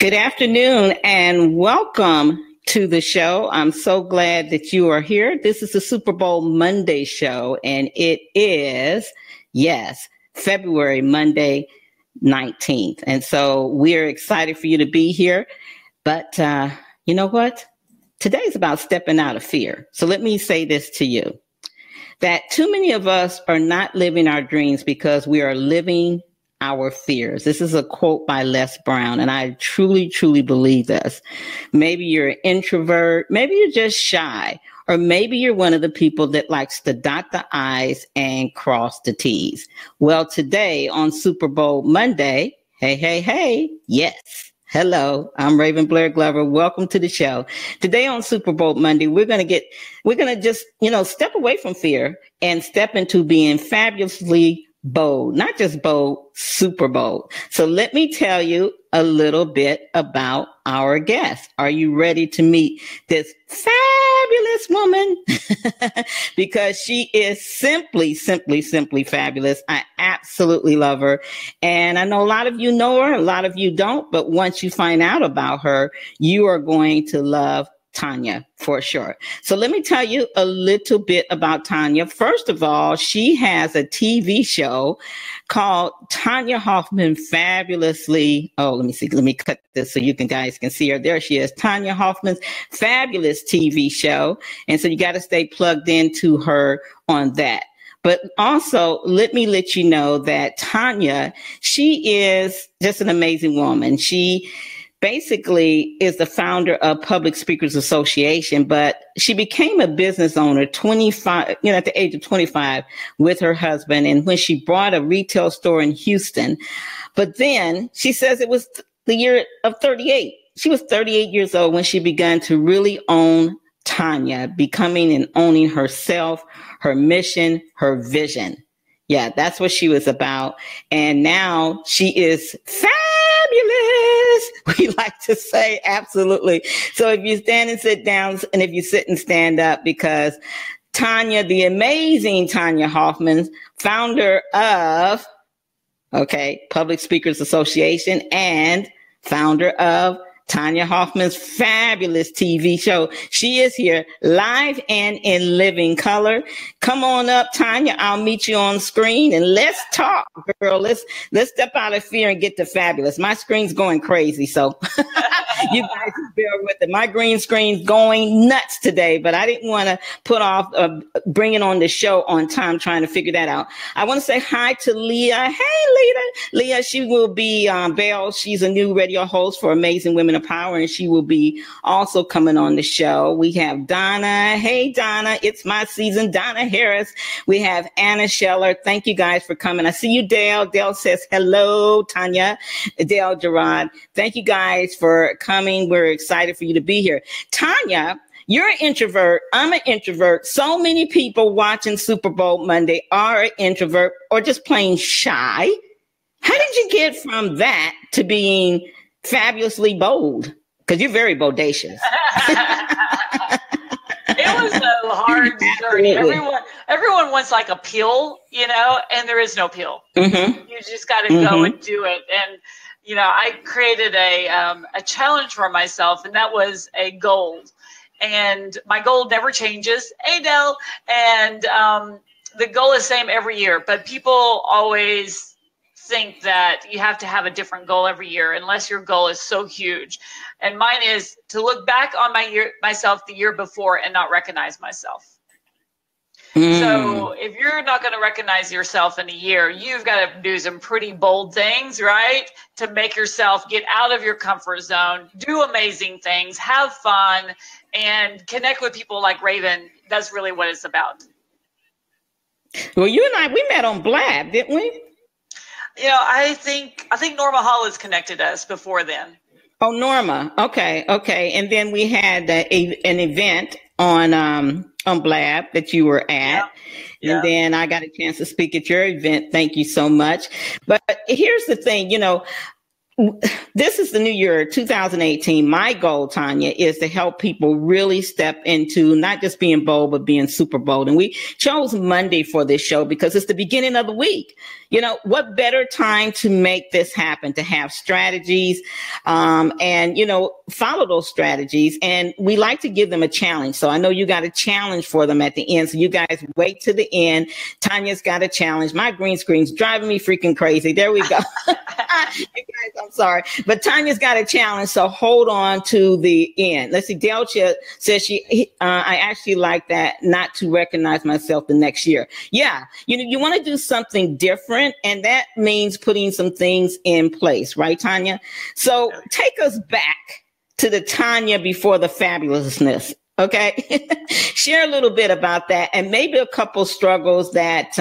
Good afternoon and welcome to the show. I'm so glad that you are here. This is the Super Bowl Monday show, and it is, yes, February Monday 19th. And so we're excited for you to be here. But you know what? Today is about stepping out of fear. So let me say this to you, that too many of us are not living our dreams because we are living our fears. This is a quote by Les Brown, and I truly, truly believe this. Maybe you're an introvert, maybe you're just shy, or maybe you're one of the people that likes to dot the I's and cross the T's. Well, today on Super Bowl Monday, hey, yes. Hello, I'm Raven Blair Glover. Welcome to the show. Today on Super Bowl Monday, we're going to just, step away from fear and step into being fabulously bold, not just bold, super bold. So let me tell you a little bit about our guest. Are you ready to meet this fabulous woman? Because she is simply fabulous. I absolutely love her. And I know a lot of you know her, a lot of you don't, but once you find out about her, you are going to love Tonya for sure. So let me tell you a little bit about Tonya. First of all, she has a TV show called Tonya Hoffman Fabulously. Oh, let me see. Let me cut this so you guys can see her. There she is. Tonya Hoffman's fabulous TV show. And so you got to stay plugged into her on that. But also, let me let you know that Tonya, she is just an amazing woman. She basically is the founder of Public Speakers Association, but she became a business owner at the age of 25 with her husband. And when she bought a retail store in Houston, but then she says it was the year of 38. She was 38 years old when she began to really own Tonya, becoming and owning herself, her mission, her vision. Yeah, that's what she was about. And now she is fabulous. We like to say, absolutely. So if you stand and sit down, and if you sit and stand up, because Tonya, the amazing Tonya Hoffman, founder of, Public Speakers Association and founder of Tonya Hoffman's fabulous TV show. She is here live and in living color. Come on up, Tonya. I'll meet you on screen and let's talk, girl. Let's step out of fear and get to fabulous. My screen's going crazy, so you guys bear with it. My green screen's going nuts today, but I didn't want to put off bringing on the show on time trying to figure that out. I want to say hi to Leah. Hey, Leah, she will be Belle. She's a new radio host for Amazing Women of Power, and she will be also coming on the show. We have Donna. Hey, Donna, it's my season. Donna Harris. We have Anna Scheller. Thank you guys for coming. I see you, Dale. Dale says hello, Tonya. Dale Gerard. Thank you guys for coming. We're excited for you to be here. Tonya, you're an introvert. I'm an introvert. So many people watching Super Bowl Monday are an introvert or just plain shy. How did you get from that to being fabulously bold? Because you're very bodacious. It was a hard journey. Everyone wants like a pill, and there is no pill. Mm-hmm. You just got to go and do it. And, I created a challenge for myself, and that was a goal. And my goal never changes, Adele. And the goal is the same every year. But people always think that you have to have a different goal every year unless your goal is so huge. And mine is to look back on myself the year before and not recognize myself. So if you're not going to recognize yourself in a year, you've got to do some pretty bold things, right? To make yourself get out of your comfort zone, do amazing things, have fun, and connect with people like Raven. That's really what it's about. Well, you and we met on Blab, didn't we? I think Norma Hollis connected us before then. Oh, Norma. Okay. And then we had an event on Blab that you were at. Yeah. And then I got a chance to speak at your event. Thank you so much. But here's the thing, this is the new year, 2018. My goal, Tonya, is to help people really step into not just being bold, but being super bold. And we chose Monday for this show because it's the beginning of the week. You know, what better time to make this happen, to have strategies, and, you know, follow those strategies. And we like to give them a challenge. So I know you got a challenge for them at the end. So you guys wait to the end. Tanya's got a challenge. My green screen's driving me freaking crazy. There we go. You guys, I'm sorry, but Tanya's got a challenge, so hold on to the end. Let's see. Delcia says I actually like that, not to recognize myself the next year. Yeah, you want to do something different, and that means putting some things in place, right, Tonya? So take us back to the Tonya before the fabulousness. Okay. Share a little bit about that and maybe a couple struggles that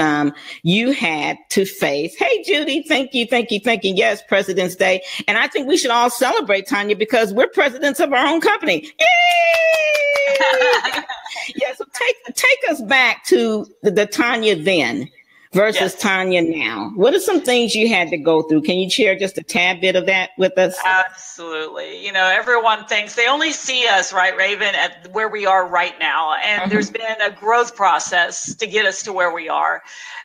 you had to face. Hey, Judy, thank you. Yes, President's Day. And I think we should all celebrate, Tonya, because we're presidents of our own company. Yay! Yeah, so take us back to the Tonya then versus Tonya now. What are some things you had to go through? Can you share just a tad bit of that with us? Absolutely. You know, everyone thinks they only see us, right, Raven, at where we are right now. And there's been a growth process to get us to where we are.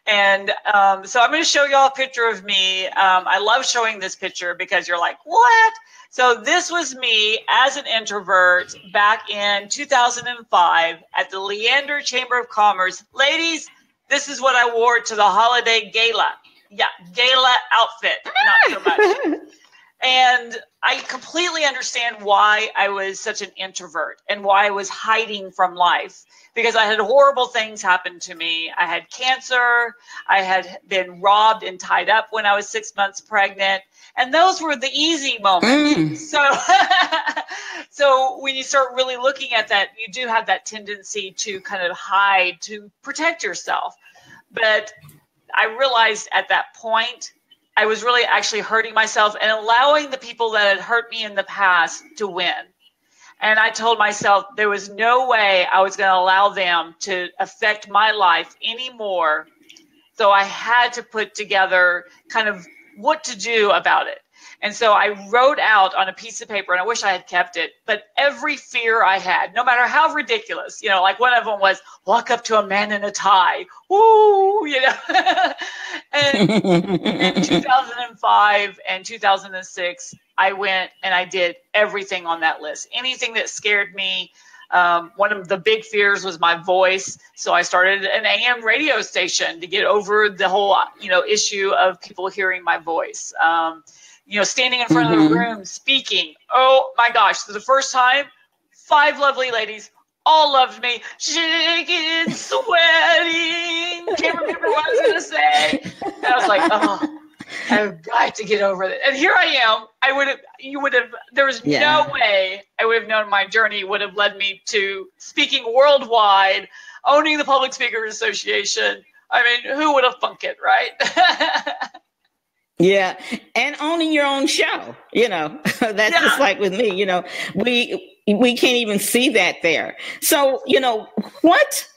And so I'm going to show you all a picture of me. I love showing this picture because you're like, what? So this was me as an introvert back in 2005 at the Leander Chamber of Commerce. Ladies, this is what I wore to the holiday gala. Yeah, gala outfit, not so much. And I completely understand why I was such an introvert and why I was hiding from life, because I had horrible things happen to me. I had cancer. I had been robbed and tied up when I was 6 months pregnant. And those were the easy moments. So when you start really looking at that, you do have that tendency to kind of hide, to protect yourself. But I realized at that point, I was really actually hurting myself and allowing the people that had hurt me in the past to win. And I told myself there was no way I was going to allow them to affect my life anymore. So I had to put together kind of what to do about it. And so I wrote out on a piece of paper, and I wish I had kept it, but every fear I had, no matter how ridiculous, you know, like one of them was walk up to a man in a tie. Ooh, you know. And in 2005 and 2006, I went and I did everything on that list. Anything that scared me. One of the big fears was my voice. So I started an AM radio station to get over the whole, you know, issue of people hearing my voice. You know, standing in front of the room, speaking. Oh my gosh. So the first time, 5 lovely ladies all loved me. Shaking, sweating. Can't remember what I was going to say. And I was like, oh, I've got to get over it. And here I am. There was no way I would have known my journey would have led me to speaking worldwide, owning the Public Speakers Association. I mean, who would have thunk it, right? Yeah. And owning your own show, you know, that's just like with me, you know, we can't even see that there. So, you know, what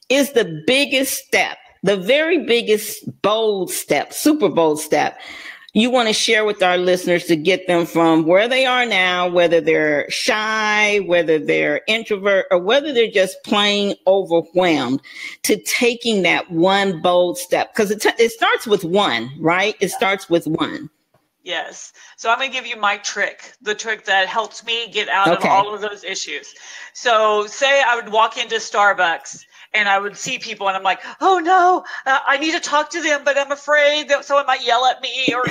is the biggest step, the very biggest bold step, super bold step you want to share with our listeners to get them from where they are now, whether they're shy, whether they're introvert, or whether they're just plain overwhelmed, to taking that one bold step? Because it starts with one, right? It starts with one. Yes. So I'm going to give you my trick, the trick that helps me get out of all of those issues. So say I would walk into Starbucks and I would see people and I'm like, oh no, I need to talk to them, but I'm afraid that someone might yell at me or,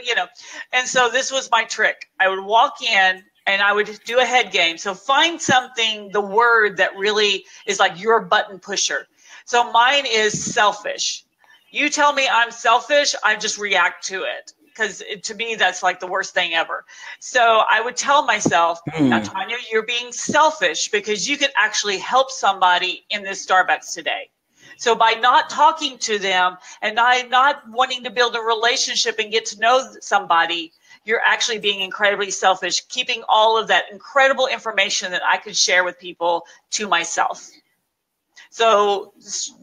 you know. And so this was my trick. I would walk in and I would do a head game. So find something, the word that really is like your button pusher. So mine is selfish. You tell me I'm selfish, I just react to it. Because to me, that's like the worst thing ever. So I would tell myself, now, Tonya, you're being selfish because you could actually help somebody in this Starbucks today. So by not talking to them and not wanting to build a relationship and get to know somebody, you're actually being incredibly selfish, keeping all of that incredible information that I could share with people to myself. So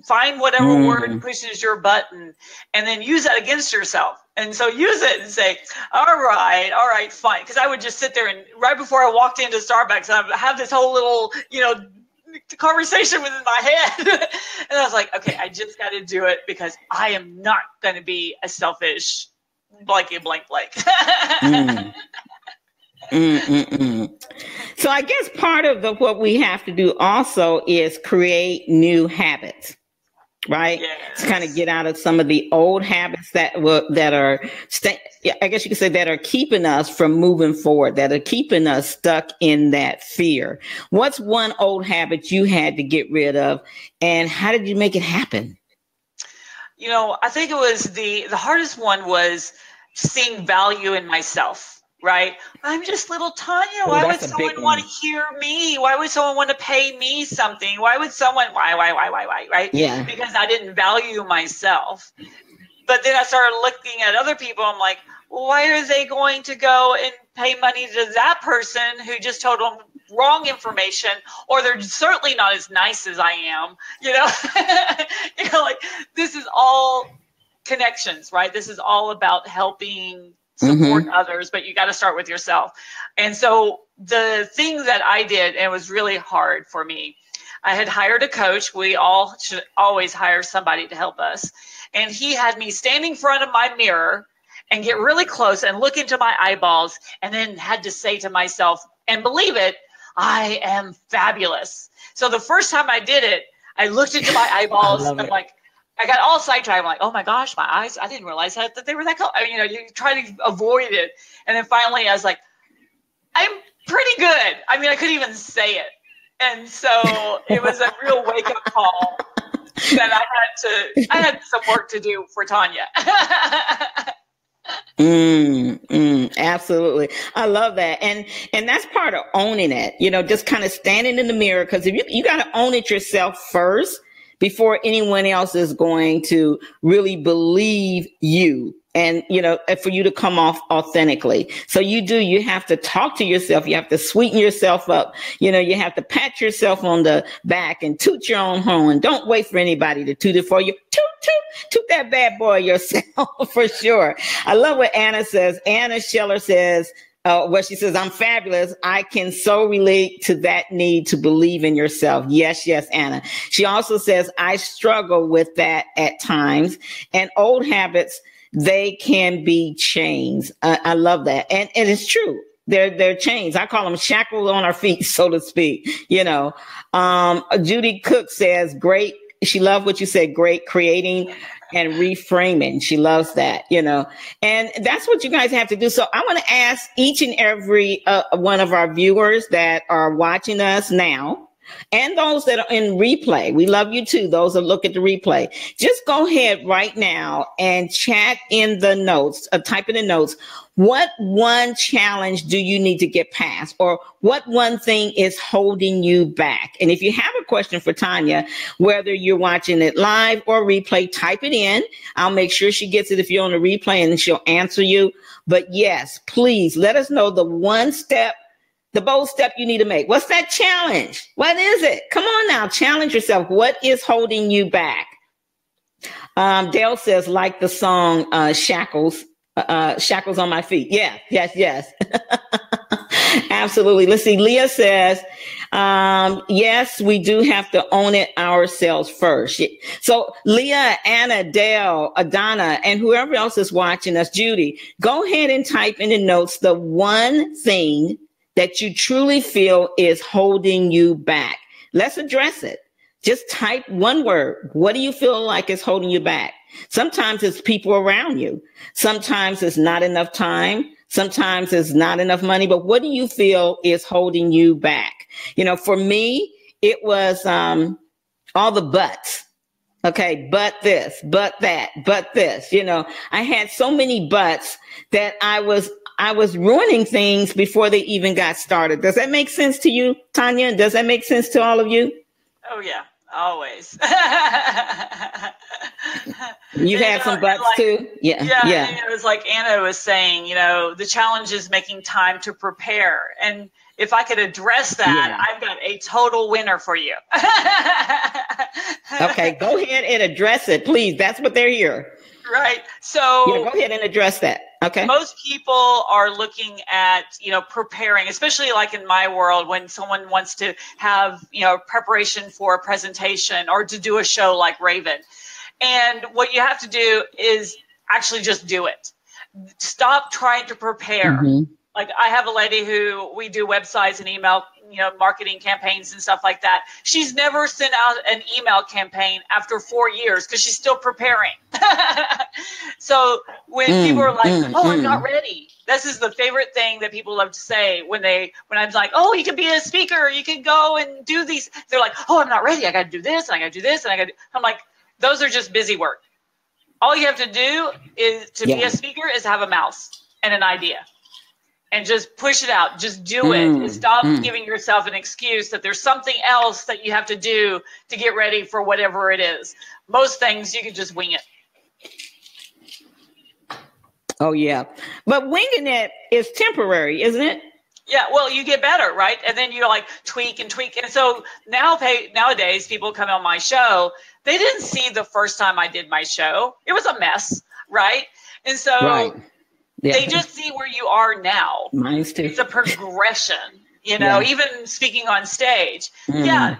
find whatever word pushes your button and then use that against yourself. And so use it and say, all right, fine. Because I would just sit there and right before I walked into Starbucks, I have this whole little, conversation within my head. And I was like, okay, I just got to do it because I am not going to be a selfish blank. Mm. So I guess part of what we have to do also is create new habits. Right? Yes. To kind of get out of some of the old habits that are, I guess you could say, that are keeping us from moving forward, that are keeping us stuck in that fear. What's one old habit you had to get rid of, and how did you make it happen? I think it was the hardest one was seeing value in myself. Right? I'm just little Tonya. Why would someone want to hear me? Why would someone want to pay me something? Why would someone, why, right? Yeah. Because I didn't value myself. But then I started looking at other people. I'm like, why are they going to go and pay money to that person who just told them wrong information, or they're certainly not as nice as I am, like this is all connections, right? This is all about helping support others, but you got to start with yourself. And so the thing that I did, and it was really hard for me, I had hired a coach. We all should always hire somebody to help us. And he had me standing in front of my mirror and get really close and look into my eyeballs, and then had to say to myself, and believe it, I am fabulous. So the first time I did it, I looked into my eyeballs and I got all sidetracked. I'm like, oh my gosh, my eyes, I didn't realize that they were that color. You try to avoid it. And then finally I was like, I'm pretty good. I couldn't even say it. And so it was a real wake up call that I had some work to do for Tonya. Absolutely. I love that. And that's part of owning it, just kind of standing in the mirror, because if you got to own it yourself first before anyone else is going to really believe you, and, for you to come off authentically. So you have to talk to yourself. You have to sweeten yourself up. You have to pat yourself on the back and toot your own horn. Don't wait for anybody to toot it for you. Toot that bad boy yourself for sure. I love what Anna says. Anna Scheller says, she says, I'm fabulous. I can so relate to that need to believe in yourself. Yes, Anna. She also says, I struggle with that at times. And old habits, they can be chains. I love that. And it's true. They're chains. I call them shackles on our feet, so to speak. Judy Cook says, great. She loved what you said. Great creating and reframing. She loves that, and that's what you guys have to do. So I want to ask each and every one of our viewers that are watching us now, and those that are in replay. We love you too. Those that look at the replay. Just go ahead right now and chat in the notes, type in the notes. What one challenge do you need to get past, or what one thing is holding you back? And if you have a question for Tonya, whether you're watching it live or replay, type it in. I'll make sure she gets it if you're on the replay, and she'll answer you. But yes, please let us know the one step, the bold step you need to make. What's that challenge? What is it? Come on now, challenge yourself. What is holding you back? Dale says, like the song Shackles. Shackles on my feet. Yeah, yes. Absolutely. Let's see. Leah says, yes, we do have to own it ourselves first. So Leah, Anna, Dale, Adana, and whoever else is watching us, Judy, go ahead and type in the notes the one thing that you truly feel is holding you back. Let's address it. Just type one word. What do you feel like is holding you back? Sometimes it's people around you. Sometimes it's not enough time. Sometimes it's not enough money. But what do you feel is holding you back? For me, it was all the buts. Okay, but this, but that, but this. I had so many buts that I was ruining things before they even got started. Does that make sense to you, Tonya? Does that make sense to all of you? Oh, yeah, always. You've had some buts too? Yeah. It was like Anna was saying, the challenge is making time to prepare. And if I could address that, I've got a total winner for you. Okay, go ahead and address it, please. That's what they're here. Right. So yeah, go ahead and address that. Okay. Most people are looking at, preparing, especially like in my world, when someone wants to have, preparation for a presentation or to do a show like Raven. And what you have to do is actually just do it. Stop trying to prepare. Mm-hmm. Like I have a lady who we do websites and email, marketing campaigns and stuff like that. She's never sent out an email campaign after 4 years because she's still preparing. So when people are like, "Oh, I'm not ready," this is the favorite thing that people love to say when I'm like, "Oh, you can be a speaker, you can go and do these." They're like, "Oh, I'm not ready. I got to do this and I got to do this and I got." I'm like, those are just busy work. All you have to do is to be a speaker is have a mouse and an idea. And just push it out. Just do it. And stop giving yourself an excuse that there's something else that you have to do to get ready for whatever it is. Most things you can just wing it. Oh, yeah. But winging it is temporary, isn't it? Yeah, well, you get better, right? And then you like tweak and tweak. And so nowadays, people come on my show. They didn't see the first time I did my show. It was a mess, right? And so right. Yeah. They just see where you are now. Mine's too. It's a progression, even speaking on stage. Yeah,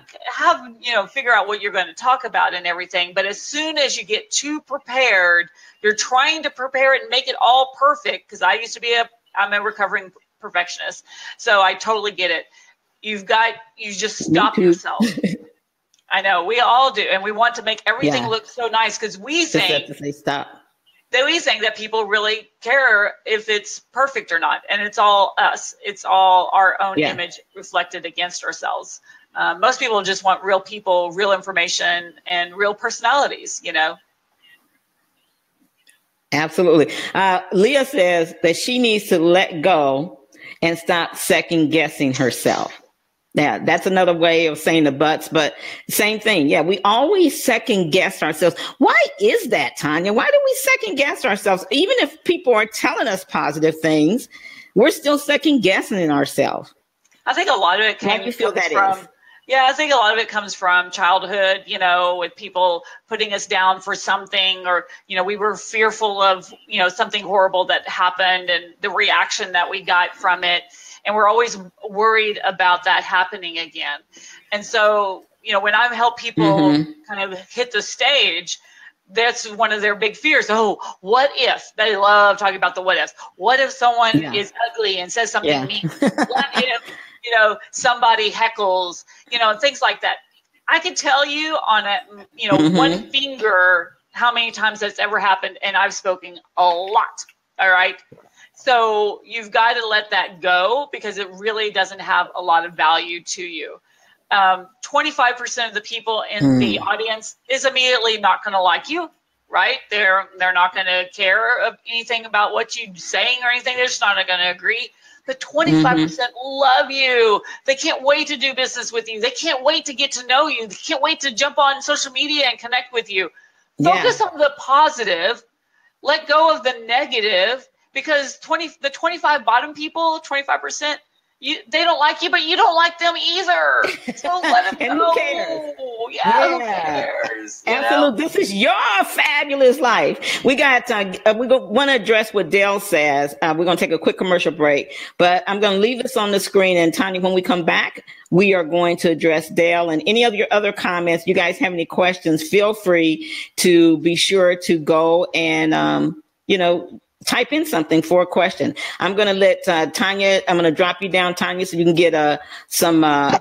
figure out what you're going to talk about and everything. But as soon as you get too prepared, you're trying to prepare it and make it all perfect. Because I'm a recovering perfectionist. So I totally get it. You just stop yourself. I know, we all do. And we want to make everything look so nice because we think. To say stop. We think that people really care if it's perfect or not. And it's all us. It's all our own image reflected against ourselves. Most people just want real people, real information, and real personalities, Absolutely. Leah says that she needs to let go and stop second guessing herself. Yeah, that's another way of saying the buts, but same thing. Yeah, we always second guess ourselves. Why is that, Tonya? Why do we second guess ourselves? Even if people are telling us positive things, we're still second guessing ourselves. I think a lot of it comes from. Yeah, I think a lot of it comes from childhood, with people putting us down for something, or, we were fearful of, something horrible that happened and the reaction that we got from it. And we're always worried about that happening again. And so, when I help people kind of hit the stage, that's one of their big fears. Oh, what if? They love talking about the what ifs. What if someone is ugly and says something mean? What if, somebody heckles, things like that. I can tell you on one finger how many times that's ever happened. And I've spoken a lot. All right. So you've got to let that go because it really doesn't have a lot of value to you. 25% of the people in the audience is immediately not going to like you, right? They're not going to care anything about what you're saying or anything. They're just not going to agree. But 25% love you. They can't wait to do business with you. They can't wait to get to know you. They can't wait to jump on social media and connect with you. Focus on the positive. Let go of the negative. Because the 25 bottom people, 25%, they don't like you, but you don't like them either. So let them go. Who cares? Yeah, who cares? Absolutely. This is your fabulous life. We got. We want to address what Dale says. We're going to take a quick commercial break, but I'm going to leave this on the screen. And Tonya, when we come back, we are going to address Dale and any of your other comments. You guys have any questions? Feel free to be sure to go and type in something for a question. I'm going to let Tonya, I'm going to drop you down, Tonya, so you can get a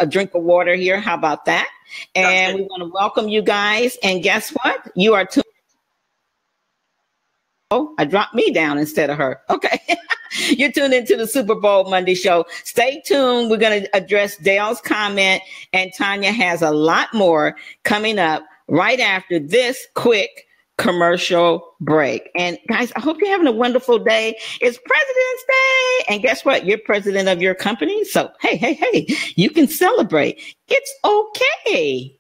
drink of water here. How about that? And we want to welcome you guys. And guess what? You are tuned. Oh, I dropped me down instead of her. Okay. You're tuned into the Super Bowl Monday show. Stay tuned. We're going to address Dale's comment, and Tonya has a lot more coming up right after this quick commercial break. And guys, I hope you're having a wonderful day. It's President's Day. And guess what? You're president of your company. So, hey, you can celebrate. It's okay.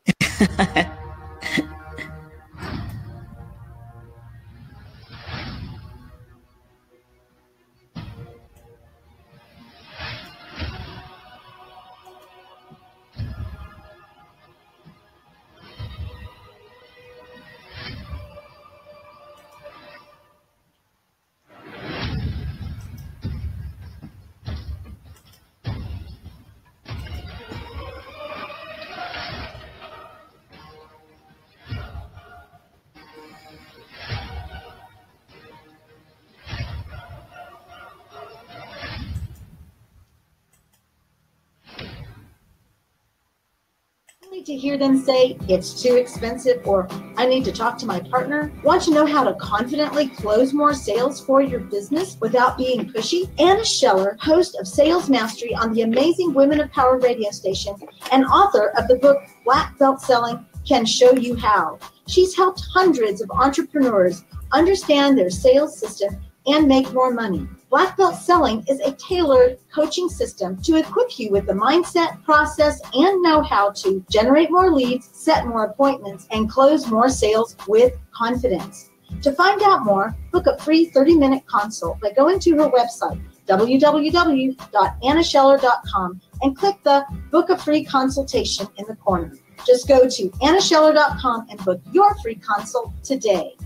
to hear them say, it's too expensive, or I need to talk to my partner? Want to know how to confidently close more sales for your business without being pushy? Anna Scheller, host of Sales Mastery on the amazing Women of Power radio station and author of the book Black Belt Selling, can show you how. She's helped hundreds of entrepreneurs understand their sales system and make more money. Black Belt Selling is a tailored coaching system to equip you with the mindset, process, and know-how to generate more leads, set more appointments, and close more sales with confidence. To find out more, book a free 30-minute consult by going to her website, www.annascheller.com, and click the Book a Free Consultation in the corner. Just go to annascheller.com and book your free consult today.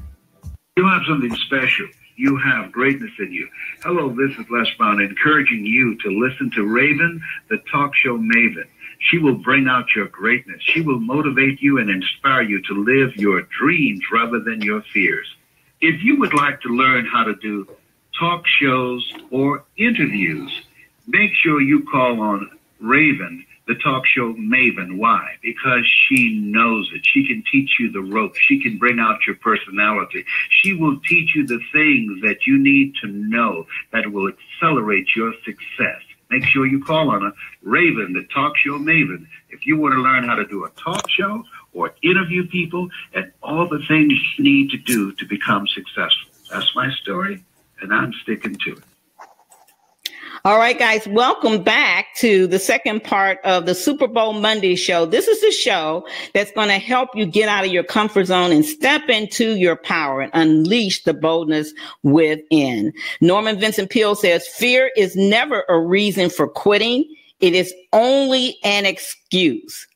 You have something special. You have greatness in you. Hello, this is Les Brown, encouraging you to listen to Raven, the talk show maven. She will bring out your greatness. She will motivate you and inspire you to live your dreams rather than your fears. If you would like to learn how to do talk shows or interviews, make sure you call on Raven, the talk show maven. Why? Because she knows it. She can teach you the ropes. She can bring out your personality. She will teach you the things that you need to know that will accelerate your success. Make sure you call on her, Raven, the talk show maven, if you want to learn how to do a talk show or interview people and all the things you need to do to become successful. That's my story, and I'm sticking to it. All right, guys, welcome back to the second part of the Super Bowl Monday show. This is the show that's going to help you get out of your comfort zone and step into your power and unleash the boldness within. Norman Vincent Peale says, fear is never a reason for quitting. It is only an excuse.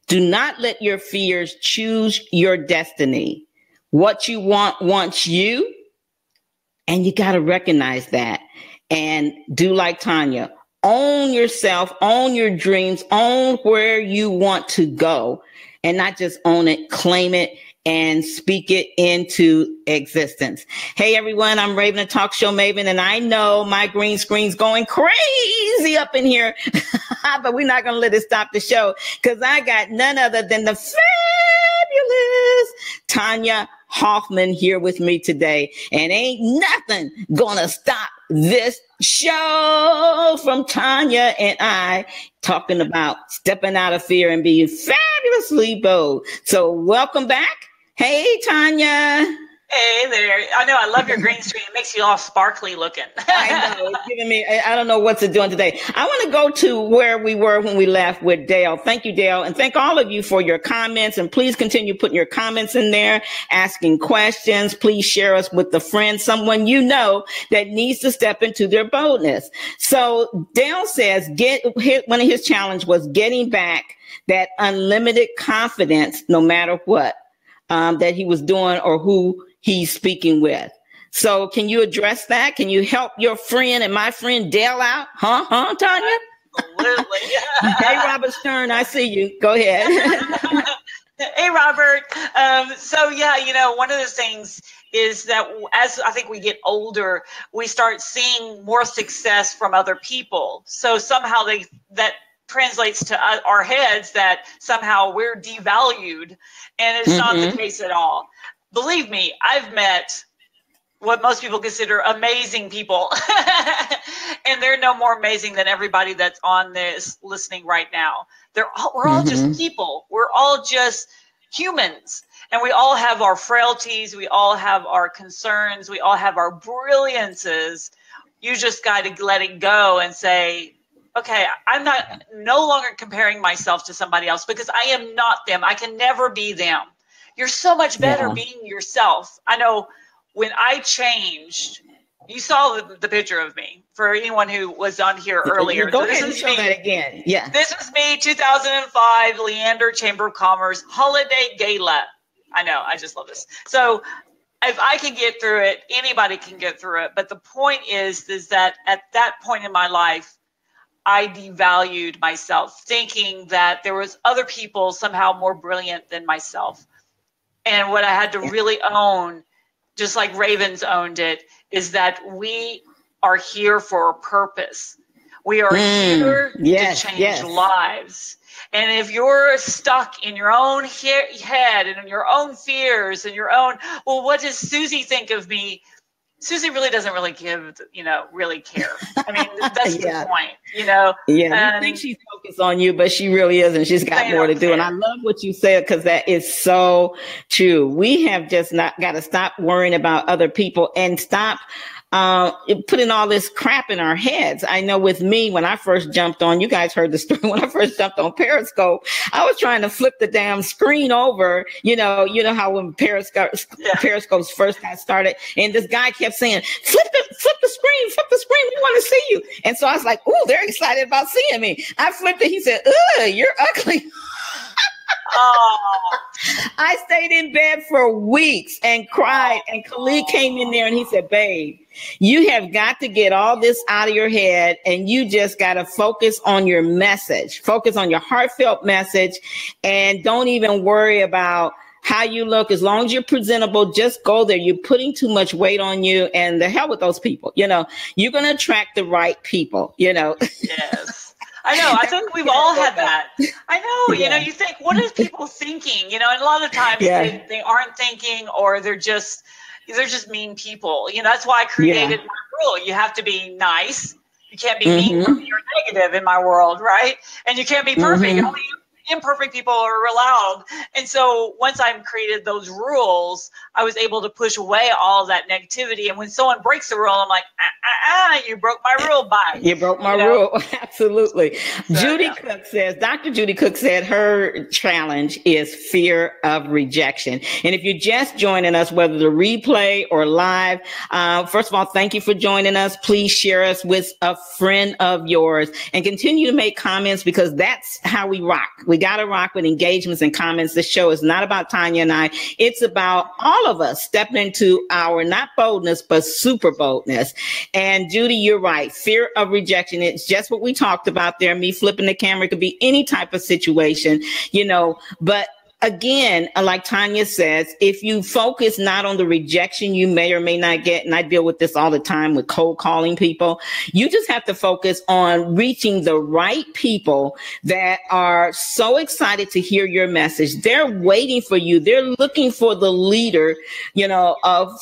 Do not let your fears choose your destiny. What you want wants you, and you got to recognize that. And do like Tonya, own yourself, own your dreams, own where you want to go, and not just own it, claim it, and speak it into existence. Hey, everyone, I'm Raven, the talk show maven, and I know my green screen's going crazy up in here, but we're not going to let it stop the show because I got none other than the fabulous Tonya Hoffman here with me today, and ain't nothing gonna stop this show from Tonya and I talking about stepping out of fear and being fabulously bold. So welcome back. Hey, Tonya. Hey there. I know. I love your green screen. It makes you all sparkly looking. I know. It's giving me, I don't know what to do today. I want to go to where we were when we left with Dale. Thank you, Dale. And thank all of you for your comments. And please continue putting your comments in there, asking questions. Please share us with a friend, someone you know that needs to step into their boldness. So Dale says one of his challenge was getting back that unlimited confidence, no matter what, that he was doing or who he's speaking with. So can you address that? Can you help your friend and my friend Dale out? Huh, Tonya? Absolutely. Hey, Robert Stern, I see you. Go ahead. Hey, Robert. So, yeah, one of the things is that as I think we get older, we start seeing more success from other people. So somehow that translates to our heads that somehow we're devalued, and it's not the case at all. Believe me, I've met what most people consider amazing people, and they're no more amazing than everybody that's on this listening right now. We're all just people. We're all just humans, and we all have our frailties. We all have our concerns. We all have our brilliances. You just got to let it go and say, okay, I'm no longer comparing myself to somebody else because I am not them. I can never be them. You're so much better being yourself. I know when I changed, you saw the picture of me for anyone who was on here earlier. Go ahead and show that again. Yeah. This was me, 2005, Leander Chamber of Commerce Holiday Gala. I know, I just love this. So if I can get through it, anybody can get through it. But the point is that at that point in my life, I devalued myself, thinking that there was other people somehow more brilliant than myself. And what I had to really own, just like Ravens owned it, is that we are here for a purpose. We are here to change lives. And if you're stuck in your own head and in your own fears and your own, well, what does Susie think of me? Susie really doesn't really really care. I mean, that's the point, Yeah, you think she's focused on you, but she really isn't. She's got more to do. And I love what you said, because that is so true. We have just not got to stop worrying about other people and stop putting all this crap in our heads. I know with me, when I first jumped on, you guys heard the story, when I first jumped on Periscope, I was trying to flip the damn screen over. You know how when Periscopes first got started, and this guy kept saying, flip the screen, we want to see you. And so I was like, ooh, they're excited about seeing me. I flipped it. He said, ugh, you're ugly. Oh. I stayed in bed for weeks and cried. And Khalid came in there and he said, babe, you have got to get all this out of your head, and you just got to focus on your message, focus on your heartfelt message, and don't even worry about how you look. As long as you're presentable, just go there. You're putting too much weight on you, and the hell with those people. You're going to attract the right people, Yes. I know. I think we've all had that. I know. Yeah. You think, what are people thinking? And a lot of times they aren't thinking, or they're just mean people. That's why I created my rule. You have to be nice. You can't be mean. You're negative in my world, right? And you can't be perfect. Only imperfect people are allowed. And so once I created those rules, I was able to push away all that negativity. And when someone breaks the rule, I'm like, you broke my rule. Bye. You broke my rule. Absolutely. So, Dr. Judy Cook said her challenge is fear of rejection. And if you're just joining us, whether the replay or live, first of all, thank you for joining us. Please share us with a friend of yours and continue to make comments, because that's how we rock. We got to rock with engagements and comments. This show is not about Tonya and I. It's about all of us stepping into our, not boldness, but super boldness. And Judy, you're right. Fear of rejection. It's just what we talked about there. Me flipping the camera. It could be any type of situation, but again, like Tonya says, if you focus not on the rejection you may or may not get, and I deal with this all the time with cold calling people, you just have to focus on reaching the right people that are so excited to hear your message. They're waiting for you. They're looking for the leader,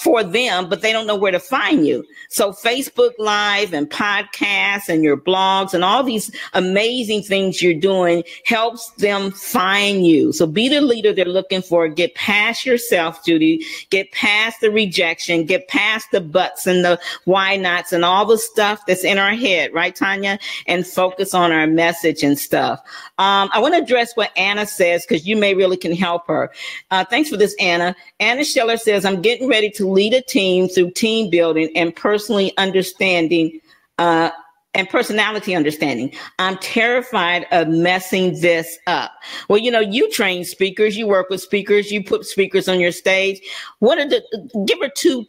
for them, but they don't know where to find you. So Facebook Live and podcasts and your blogs and all these amazing things you're doing helps them find you. So be the leader they're looking for. Get past yourself, Judy. Get past the rejection. Get past the buts and the why nots and all the stuff that's in our head, right, Tonya? And focus on our message and stuff. I want to address what Anna says, because you may really can help her. Thanks for this, Anna. Anna Scheller says, I'm getting ready to lead a team through team building and personally understanding and personality understanding. I'm terrified of messing this up. Well, you train speakers, you work with speakers, you put speakers on your stage. Give her two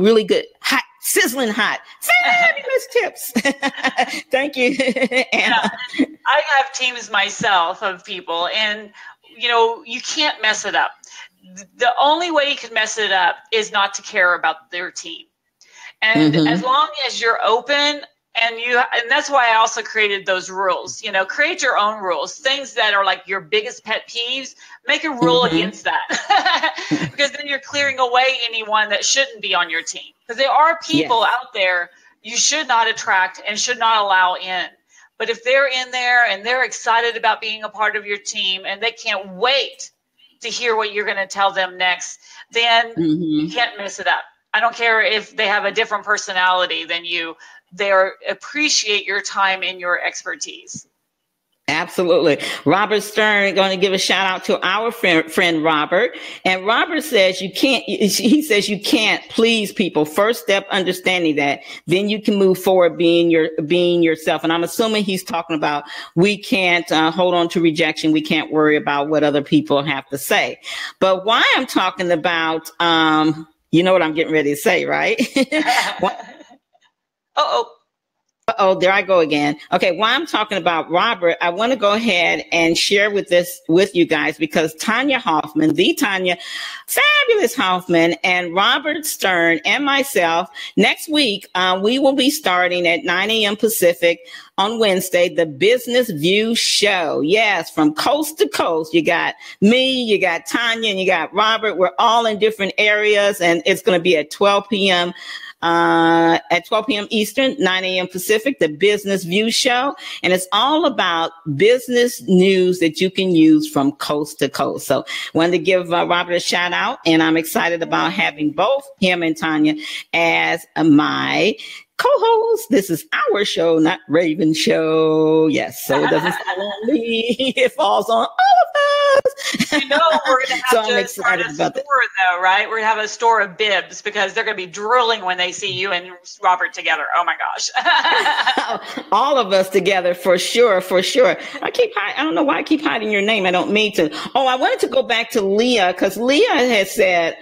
really good, hot, sizzling hot, fabulous tips. Thank you, Anna. I have teams myself of people, and you can't mess it up. The only way you can mess it up is not to care about their team. And as long as you're open, and that's why I also created those rules. Create your own rules, things that are like your biggest pet peeves. Make a rule against that, because then you're clearing away anyone that shouldn't be on your team. Because there are people out there you should not attract and should not allow in. But if they're in there and they're excited about being a part of your team and they can't wait to hear what you're going to tell them next, then you can't mess it up. I don't care if they have a different personality than you. They appreciate your time and your expertise. Absolutely. Robert Stern going to give a shout out to our friend Robert. And Robert says he says you can't please people. First step, understanding that. Then you can move forward being yourself. And I'm assuming he's talking about we can't hold on to rejection. We can't worry about what other people have to say. But why I'm talking about, you know what I'm getting ready to say, right? Oh, there I go again. Okay, while I'm talking about Robert, I want to go ahead and share with you guys, because Tonya Hoffman, the Tonya, fabulous Hoffman, and Robert Stern and myself, next week, we will be starting at 9 a.m. Pacific on Wednesday, the Business View Show. Yes, from coast to coast. You got me, you got Tonya, and you got Robert. We're all in different areas, and it's going to be at 12 p.m. Eastern, 9 a.m. Pacific, the Business View Show. And it's all about business news that you can use from coast to coast. So wanted to give Robert a shout out, and I'm excited about having both him and Tonya as my co-host. This is our show, not Raven's show. Yes, so it doesn't fall on me. It falls on all of us. You know, we're going to have so to I'm excited about that. Though, right? We're going to have a store of bibs, because they're going to be drooling when they see you and Robert together. Oh my gosh. All of us together, for sure, for sure. I don't know why I keep hiding your name. I don't mean to. Oh, I wanted to go back to Leah, because Leah has said,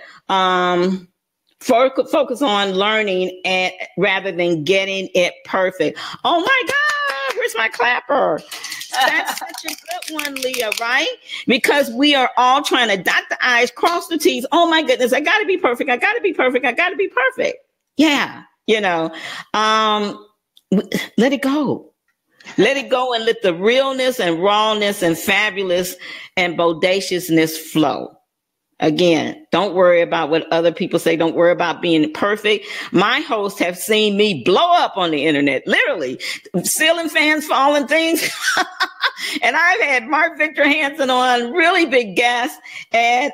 focus on learning and rather than getting it perfect. Oh my God, where's my clapper? That's such a good one, Leah, right? Because we are all trying to dot the I's, cross the T's. Oh my goodness, I got to be perfect. I got to be perfect. I got to be perfect. Yeah, let it go. Let it go and let the realness and rawness and fabulous and bodaciousness flow. Again, don't worry about what other people say. Don't worry about being perfect. My hosts have seen me blow up on the internet, literally ceiling fans falling, things. And I've had Mark Victor Hansen on, really big guests, and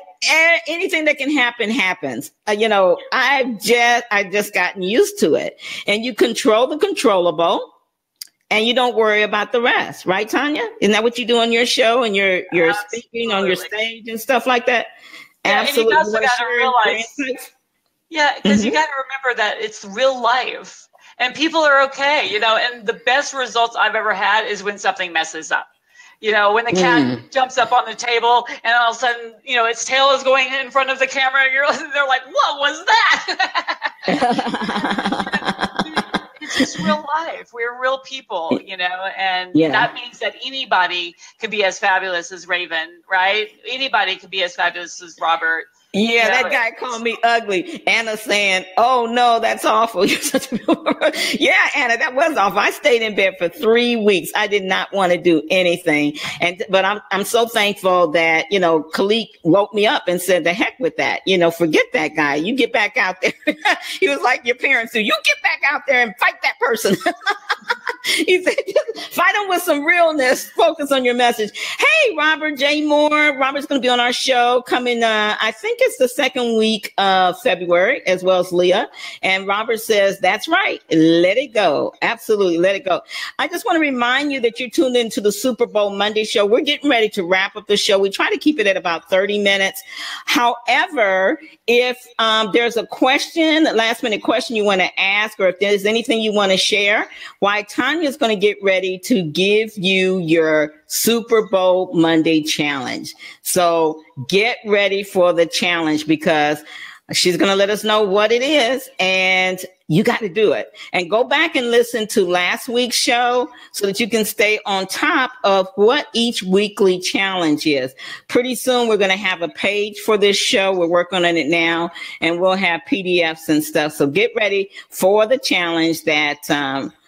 anything that can happen happens. I've just gotten used to it. And you control the controllable, and you don't worry about the rest, right, Tonya? Isn't that what you do on your show and you're speaking on your stage and stuff like that? Yeah, absolutely. And you also got to realize, because you got to remember that it's real life, and people are okay, and the best results I've ever had is when something messes up. When the cat jumps up on the table and all of a sudden, its tail is going in front of the camera, they're like, what was that? It's just real life. We're real people, and that means that anybody could be as fabulous as Raven, right? Anybody could be as fabulous as Robert. Yeah, that guy called me ugly. Anna saying, "Oh no, that's awful." You're such a yeah, Anna, that was awful. I stayed in bed for 3 weeks. I did not want to do anything, but I'm so thankful that Khalik woke me up and said, "The heck with that. Forget that guy. You get back out there." He was like your parents do. You get back out there and fight that person. He said, just fight them with some realness. Focus on your message. Hey, Robert J. Moore. Robert's going to be on our show coming, I think it's the second week of February, as well as Leah. And Robert says, that's right. Let it go. Absolutely. Let it go. I just want to remind you that you're tuned into the Super Bowl Monday show. We're getting ready to wrap up the show. We try to keep it at about 30 minutes. However, if there's a question, last minute question you want to ask, or if there's anything you want to share, why Tonya is going to get ready to give you your Super Bowl Monday challenge. So get ready for the challenge, because she's going to let us know what it is, and you got to do it. And go back and listen to last week's show so that you can stay on top of what each weekly challenge is. Pretty soon, we're going to have a page for this show. We're working on it now, and we'll have PDFs and stuff. So get ready for the challenge that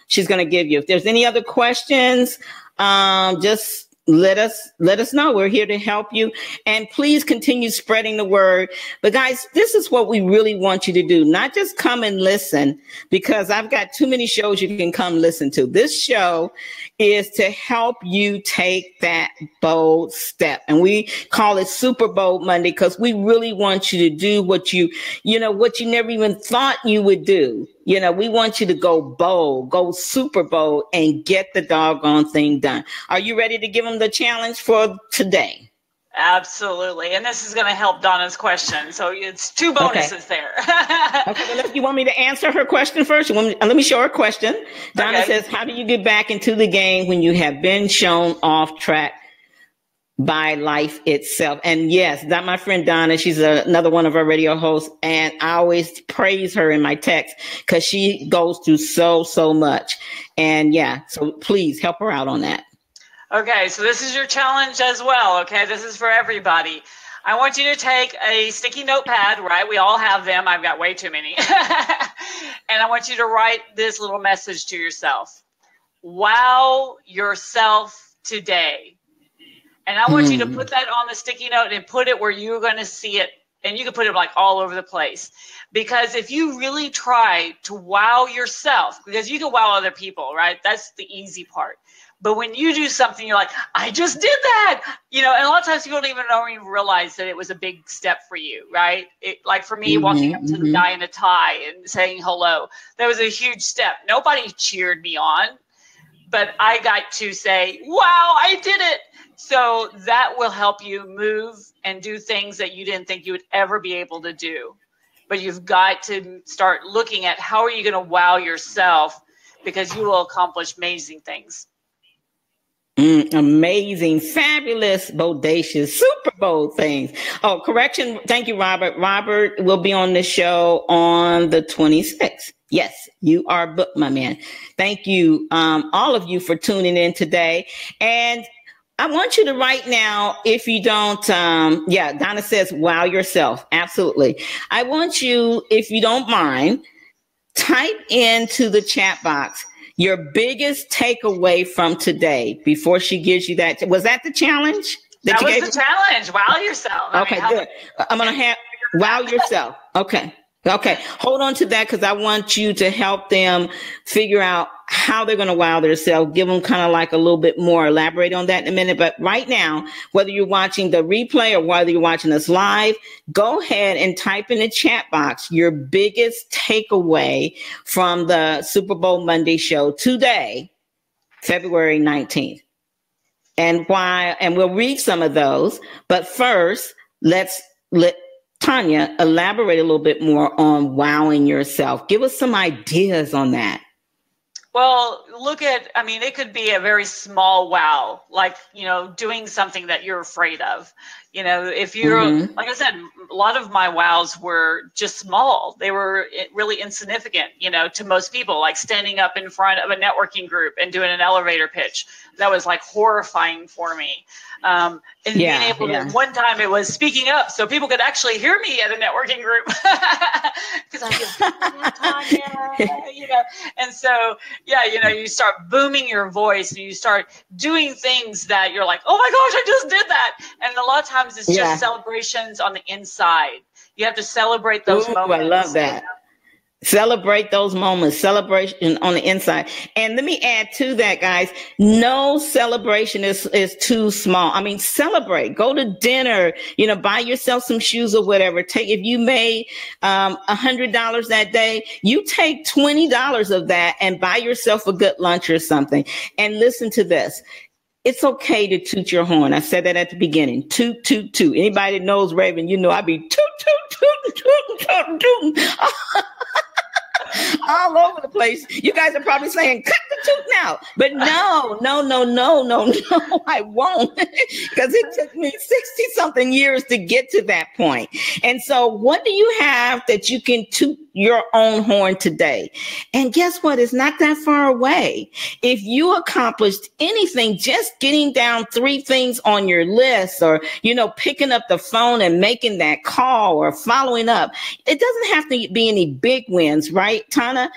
she's going to give you. If there's any other questions, just let us know. We're here to help you, and please continue spreading the word. But guys, this is what we really want you to do. Not just come and listen, because I've got too many shows you can come listen to. This show is to help you take that bold step. And we call it Super Bowl Monday, because we really want you to do what you never even thought you would do. We want you to go bold, go super bold, and get the doggone thing done. Are you ready to give them the challenge for today? Absolutely. And this is going to help Donna's question. So it's 2 bonuses there. Okay. Well, you want me to answer her question first? Let me show her question. Donna says, how do you get back into the game when you have been shown off track? by life itself. And yes, that my friend Donna, she's another one of our radio hosts, and I always praise her in my text because she goes through so much. And yeah, so please help her out on that. Okay, so this is your challenge as well. Okay, this is for everybody. I want you to take a sticky notepad, right? We all have them. I've got way too many. And I want you to write this little message to yourself. Wow yourself today. And I want you to put that on the sticky note and put it where you're going to see it. And you can put it like all over the place. Because if you really try to wow yourself, because you can wow other people, right? That's the easy part. But when you do something, you're like, I just did that, and a lot of times people don't even realize that it was a big step for you, right? Like for me, walking up to the guy in a tie and saying hello, that was a huge step. Nobody cheered me on, but I got to say, wow, I did it. So that will help you move and do things that you didn't think you would ever be able to do. But you've got to start looking at how are you going to wow yourself, because you will accomplish amazing things. Amazing, fabulous, bodacious, Super Bowl things. Oh, correction. Thank you, Robert. Robert will be on the show on the 26th. Yes, you are booked, my man. Thank you, all of you, for tuning in today. And I want you to right now, if you don't, Donna says, wow yourself. Absolutely. I want you, if you don't mind, type into the chat box your biggest takeaway from today before she gives you that. Was that the challenge? That was the challenge. Wow yourself. Okay, good. I'm going to have wow yourself. Okay. Hold on to that, because I want you to help them figure out how they're going to wow themselves. Give them kind of like a little bit more. Elaborate on that in a minute. But right now, whether you're watching the replay or whether you're watching us live, go ahead and type in the chat box your biggest takeaway from the Super Bowl Monday show today, February 19th. And why? And we'll read some of those. But first, let Tonya elaborate a little bit more on wowing yourself. Give us some ideas on that. Well, it could be a very small wow, like, doing something that you're afraid of. If you're, like I said, a lot of my wows were just small. They were really insignificant, to most people, like standing up in front of a networking group and doing an elevator pitch. That was like horrifying for me. And being able to, one time it was speaking up so people could actually hear me at a networking group. Because I Tonya, and so, you start booming your voice and you start doing things that you're like, oh my gosh, I just did that. And a lot of times it's just celebrations on the inside. You have to celebrate those moments. I love that. Celebrate those moments, celebration on the inside. And let me add to that, guys, no celebration is too small. I mean, celebrate, go to dinner, buy yourself some shoes or whatever. If you made $100 that day, you take $20 of that and buy yourself a good lunch or something. And listen to this. It's okay to toot your horn. I said that at the beginning. Toot, toot, toot. Anybody that knows Raven, I be toot, toot, toot, toot, toot, toot. All over the place. You guys are probably saying, cut the toot now. But no, I won't. Because it took me 60 something years to get to that point. And so what do you have that you can toot your own horn today? And guess what? It's not that far away. If you accomplished anything, just getting down 3 things on your list, or, picking up the phone and making that call or following up, it doesn't have to be any big wins, right, Tonya?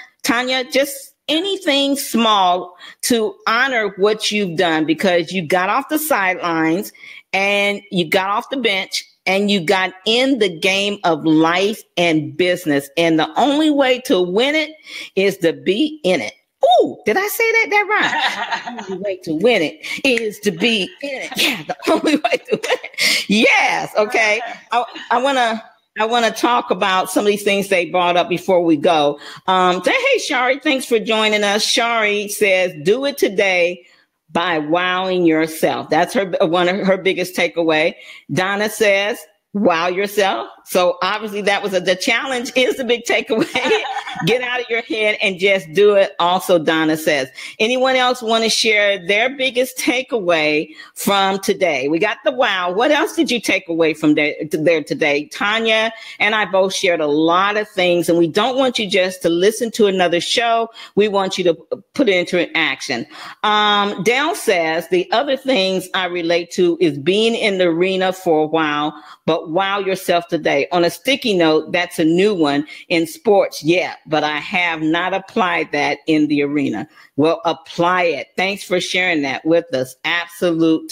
Just anything small to honor what you've done, because you got off the sidelines and you got off the bench and you got in the game of life and business. And the only way to win it is to be in it. Ooh, did I say that right? The only way to win it is to be in it. Yeah, the only way to win it. Yes. Okay. I want to talk about some of these things they brought up before we go. Hey, Shari, thanks for joining us. Shari says, do it today by wowing yourself. That's one of her biggest takeaway. Donna says, wow yourself. So obviously that was the challenge is the big takeaway. Get out of your head and just do it. Also, Donna says, anyone else want to share their biggest takeaway from today? We got the wow. What else did you take away from there today? Tonya and I both shared a lot of things, and we don't want you just to listen to another show. We want you to put it into action. Dale says, the other things I relate to is being in the arena for a while, but wow yourself today. On a sticky note, that's a new one in sports. Yeah, but I have not applied that in the arena. Well, apply it. Thanks for sharing that with us. Absolutely.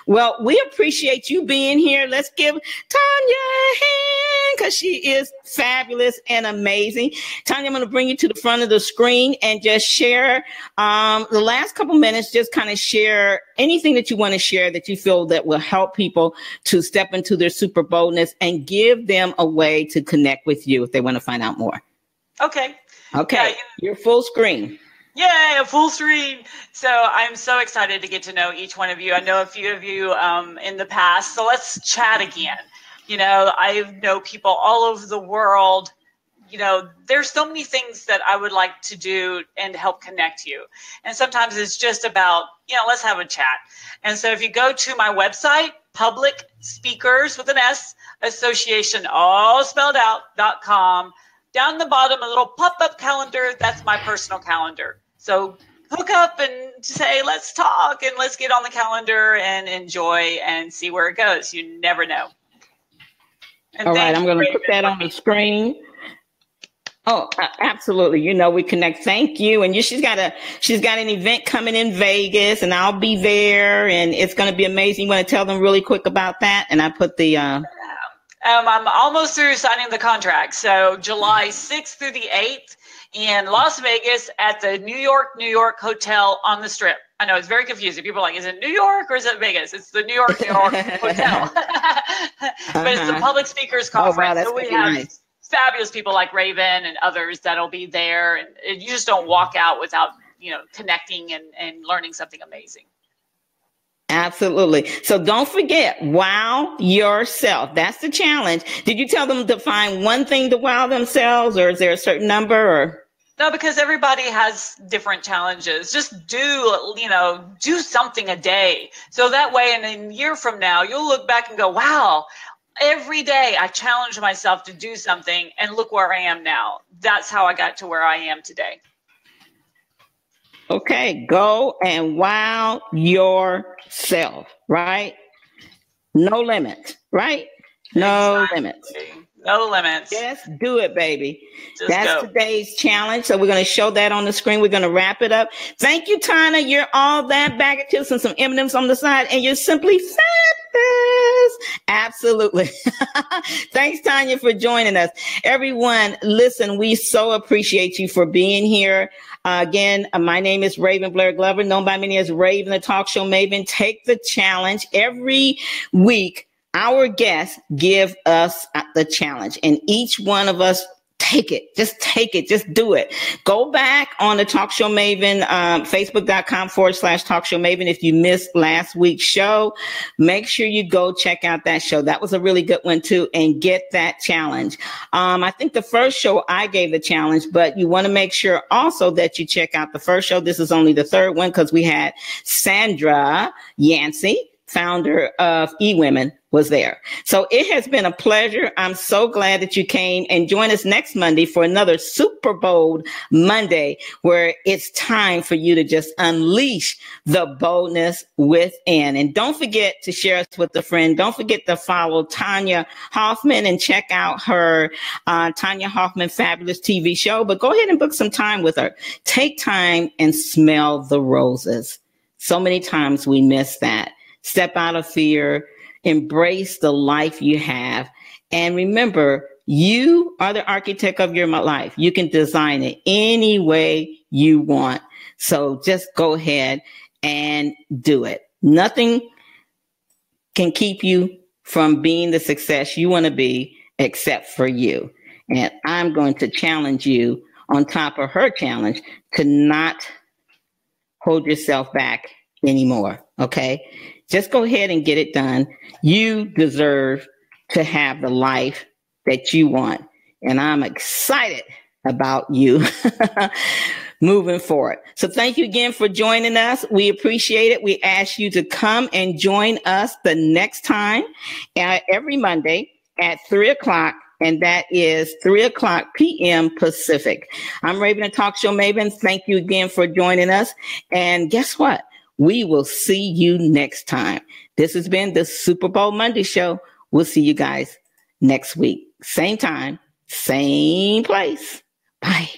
Well, we appreciate you being here. Let's give Tonya a hand because she is fabulous and amazing. Tonya, I'm going to bring you to the front of the screen and just share the last couple minutes. Just kind of share anything that you want to share that you feel that will help people to step into their super boldness and give them a way to connect with you if they want to find out more. Okay. Okay. You're full screen. Yay, a full screen. So I'm so excited to get to know each one of you. I know a few of you in the past, so let's chat again. You know, I know people all over the world. You know, there's so many things that I would like to do and help connect you. And sometimes it's just about, you know, let's have a chat. And so if you go to my website, Public Speakers with an S, Association, all spelled out.com, down the bottom, a little pop-up calendar. That's my personal calendar. So hook up and say, let's talk and let's get on the calendar and enjoy and see where it goes. You never know. And all right, I'm going to put that on the screen. Oh, absolutely. You know, we connect. Thank you. And she's got an event coming in Vegas, and I'll be there, and it's going to be amazing. You want to tell them really quick about that? And I put the I'm almost through signing the contract. So July 6th through the 8th in Las Vegas at the New York Hotel on the Strip. I know it's very confusing. People are like, is it New York or is it Vegas? It's the New York Hotel. But it's the Public Speakers Conference. Oh, wow, so we have fabulous people like Raven and others that'll be there. And you just don't walk out without, you know, connecting and learning something amazing. Absolutely. So don't forget, wow yourself. That's the challenge. Did you tell them to find one thing to wow themselves, or is there a certain number? Or no, because everybody has different challenges. Just do something a day. So that way, in a year from now, you'll look back and go, wow, every day I challenge myself to do something, and look where I am now. That's how I got to where I am today. Okay, go and wow yourself, right? No limits, right? No limits. No limits. Just do it, baby. That's today's challenge. So we're going to show that on the screen. We're going to wrap it up. Thank you, Tonya. You're all that bag of chips and some M&Ms on the side, and you're simply fabulous. Absolutely. Thanks, Tonya, for joining us. Everyone, listen, we so appreciate you for being here. Again, my name is Raven Blair Glover, known by many as Raven, the talk show maven. Take the challenge every week. Our guests give us the challenge, and each one of us take it. Just take it. Just do it. Go back on the Talk Show Maven, Facebook.com/Talk Show Maven. If you missed last week's show, make sure you go check out that show. That was a really good one too, and get that challenge. I think the first show I gave the challenge, but you want to make sure also that you check out the first show. This is only the third one because we had Sandra Yancey, founder of eWomen, was there. So it has been a pleasure. I'm so glad that you came, and join us next Monday for another Super Bold Monday, where it's time for you to just unleash the boldness within. And don't forget to share us with a friend. Don't forget to follow Tonya Hoffman and check out her Tonya Hoffman Fabulous TV show. But go ahead and book some time with her. Take time and smell the roses. So many times we miss that. Step out of fear. Embrace the life you have. And remember, you are the architect of your life. You can design it any way you want. So just go ahead and do it. Nothing can keep you from being the success you want to be except for you. And I'm going to challenge you on top of her challenge to not hold yourself back anymore. Okay? Just go ahead and get it done. You deserve to have the life that you want. And I'm excited about you moving forward. So thank you again for joining us. We appreciate it. We ask you to come and join us the next time every Monday at 3:00, and that is 3:00 p.m. Pacific. I'm Raven, the Talk Show Maven. Thank you again for joining us. And guess what? We will see you next time. This has been the Super Bowl Monday Show. We'll see you guys next week. Same time, same place. Bye.